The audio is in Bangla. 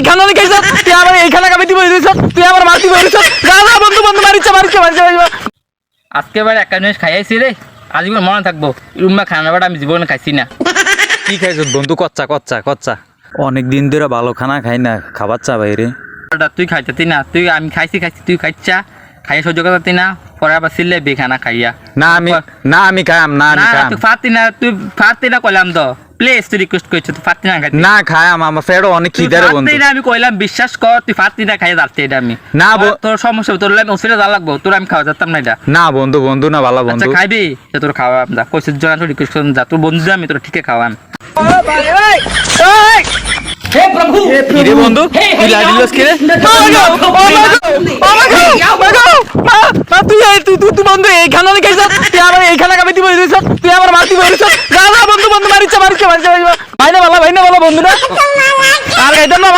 এইখানে খাইছ তুই আমার এইখানে কামে দিব দিছ তুই আমার মারতি বলিছ যা যা বন্ধু বন্ধু মারিছে আজকে এবার একটা জিনিস খাইছি রে আজীবন মনে থাকবো রুম্মা খানা বাটা আমি জীবনে খাইছি না। কি খাইছ বন্ধু? কচ্চা কচ্চা কচ্চা অনেক দিন ধরে ভালো খানা খাই না, খাবার চা বাইরে। তুই খাইতে না, তুই আমি খাইছি তুই খাইছা খাইয়া সহ্য করতে না, পরে আবার সিলে বে খানা খাইয়া না আমি খাইম না তুই ফাতি না কইলাম তো প্লিজ তুই রিকোয়েস্ট করছিস তুই ফাতি না খাইতে না খাইম, আমার পেটে অনেক খিদে রে বন্ধু। আমি কইলাম বিশ্বাস কর তুই ফাতি না খাইয়া যাচ্ছে এটা আমি না তোর সমস্যা তোর লাগে ওসিরে যা লাগবো তোর আমি খাওয়া যেতাম না এটা। না বন্ধু বন্ধু না ভালো বন্ধু। আচ্ছা খাইবি তোর খাওয়া যা কইছিস জন তুই রিকোয়েস্ট করছিস যা তোর বন্ধু আমি তোর ঠিকই খাওয়াম। কিরে বন্ধু তুই লাডিলস কিরে? তুই বন্ধু এইখানে খাইছ তুই আমার এইখানে কামে দিব দিছ তুই আমার মারতি বলিছ যা যা বন্ধু বন্ধু মারিছে ভাই না ভালো বন্ধু না আর খাইতাম না